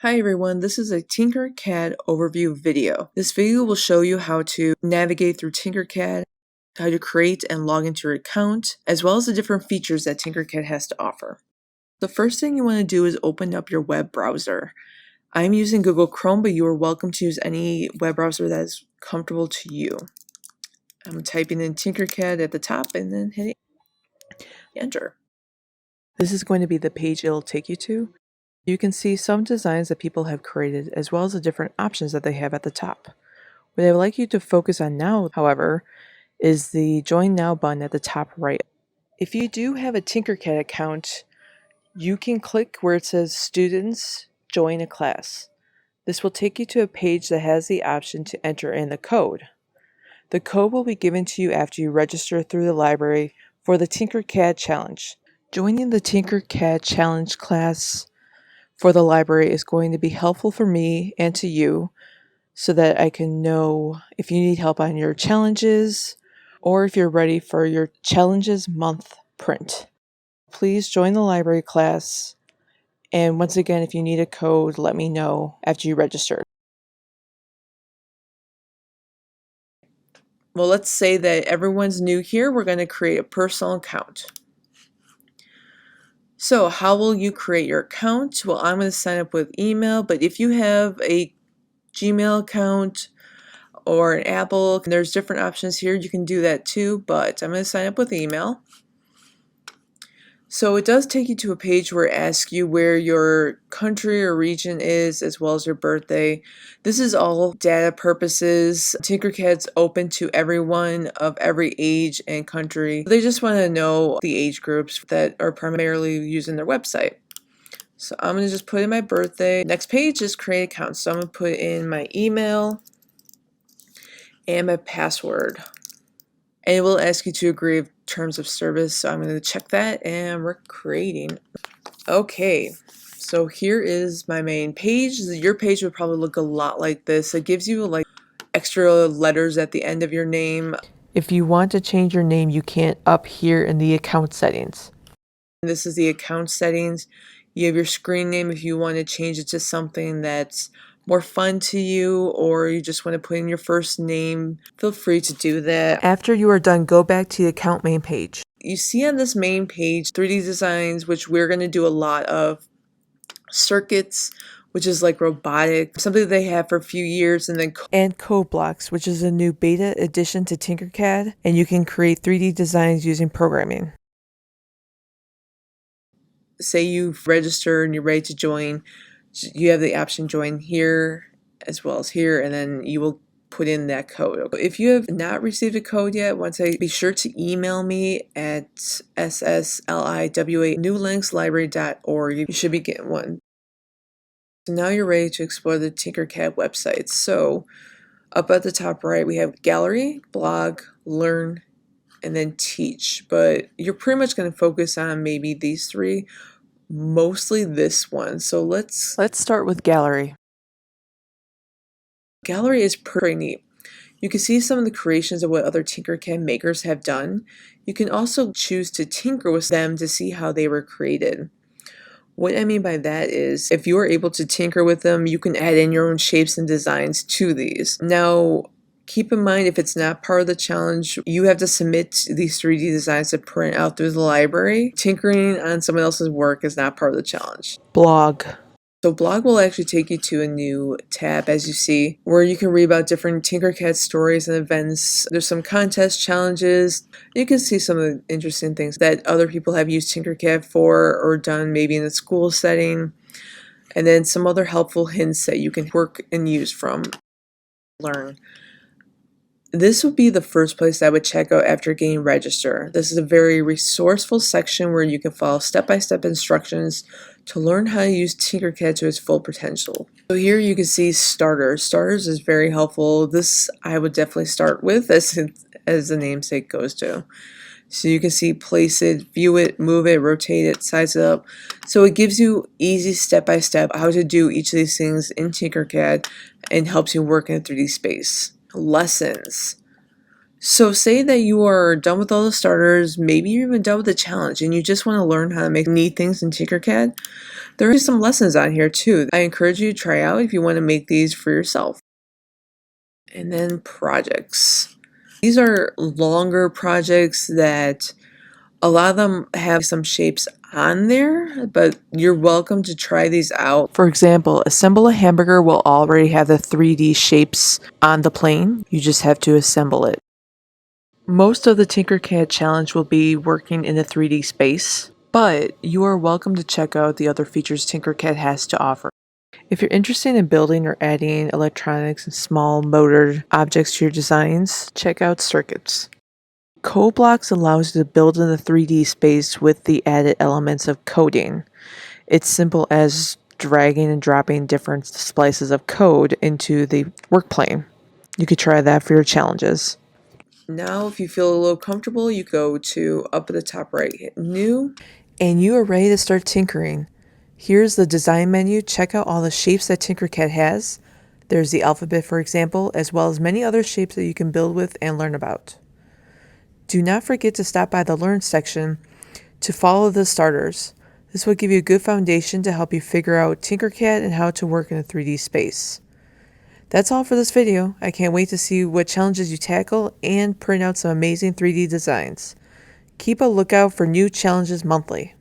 Hi everyone, this is a TinkerCAD overview video. This video will show you how to navigate through TinkerCAD, how to create and log into your account, as well as the different features that TinkerCAD has to offer. The first thing you want to do is open up your web browser. I'm using Google Chrome, but you are welcome to use any web browser that is comfortable to you. I'm typing in TinkerCAD at the top and then hitting enter. This is going to be the page it'll take you to. You can see some designs that people have created as well as the different options that they have at the top. What I would like you to focus on now, however, is the Join Now button at the top right. If you do have a TinkerCAD account, you can click where it says Students Join a Class. This will take you to a page that has the option to enter in the code. The code will be given to you after you register through the library for the TinkerCAD Challenge. Joining the TinkerCAD Challenge class for the library is going to be helpful for me and to you so that I can know if you need help on your challenges or if you're ready for your challenges month print. Please join the library class, and once again, if you need a code, let me know after you register. Well, let's say that everyone's new here. We're going to create a personal account. So how will you create your account? Well, I'm going to sign up with email, but if you have a Gmail account or an Apple, there's different options here. You can do that too, but I'm going to sign up with email. So it does take you to a page where it asks you where your country or region is, as well as your birthday. This is all data purposes. TinkerCAD's open to everyone of every age and country. They just want to know the age groups that are primarily using their website. So I'm going to just put in my birthday. Next page is create account. So I'm going to put in my email and my password. And it will ask you to agree to terms of service. So I'm going to check that and we're creating. Okay, so here is my main page. Your page would probably look a lot like this. It gives you like extra letters at the end of your name. If you want to change your name, you can up here in the account settings. This is the account settings. You have your screen name if you want to change it to something that's more fun to you, or you just want to put in your first name, feel free to do that. After you are done, go back to the account main page. You see on this main page 3D designs, which we're going to do a lot of, circuits, which is like robotic, something they have for a few years, and code blocks, which is a new beta addition to TinkerCAD, and you can create 3D designs using programming. Say you've registered and you're ready to join, you have the option join here as well as here, and then you will put in that code. If you have not received a code yet, be sure to email me at ssliwa@newlinkslibrary.org. You should be getting one. So now you're ready to explore the TinkerCAD website. So up at the top right, we have gallery, blog, learn, and then teach. But you're pretty much going to focus on maybe these three, mostly this one. So let's start with gallery. Gallery is pretty neat. You can see some of the creations of what other TinkerCAD makers have done. You can also choose to tinker with them to see how they were created. What I mean by that is, if you are able to tinker with them, you can add in your own shapes and designs to these. Now, keep in mind, if it's not part of the challenge, you have to submit these 3D designs to print out through the library. Tinkering on someone else's work is not part of the challenge. Blog. So blog will actually take you to a new tab, as you see, where you can read about different TinkerCAD stories and events. There's some contest challenges. You can see some of the interesting things that other people have used TinkerCAD for or done maybe in a school setting. And then some other helpful hints that you can work and use from. Learn. This would be the first place I would check out after getting registered. This is a very resourceful section where you can follow step-by-step instructions to learn how to use TinkerCAD to its full potential. So here you can see starters. Starters is very helpful. This I would definitely start with, as the namesake goes to. So you can see place it, view it, move it, rotate it, size it up. So it gives you easy step-by-step how to do each of these things in TinkerCAD and helps you work in a 3D space. Lessons. So say that you are done with all the starters, maybe you're even done with the challenge and you just want to learn how to make neat things in TinkerCAD. There are some lessons on here too. I encourage you to try out if you want to make these for yourself. And then projects. These are longer projects that a lot of them have some shapes on there, but you're welcome to try these out. For example, assemble a hamburger will already have the 3D shapes on the plane. You just have to assemble it. Most of the TinkerCAD challenge will be working in a 3D space, but you are welcome to check out the other features TinkerCAD has to offer. If you're interested in building or adding electronics and small motor objects to your designs, check out circuits. Code blocks allows you to build in the 3D space with the added elements of coding. It's simple as dragging and dropping different splices of code into the work plane. You could try that for your challenges. Now, if you feel a little comfortable, you go to up at the top right, hit New, and you are ready to start tinkering. Here's the design menu. Check out all the shapes that TinkerCAD has. There's the alphabet, for example, as well as many other shapes that you can build with and learn about. Do not forget to stop by the Learn section to follow the starters. This will give you a good foundation to help you figure out TinkerCAD and how to work in a 3D space. That's all for this video. I can't wait to see what challenges you tackle and print out some amazing 3D designs. Keep a lookout for new challenges monthly.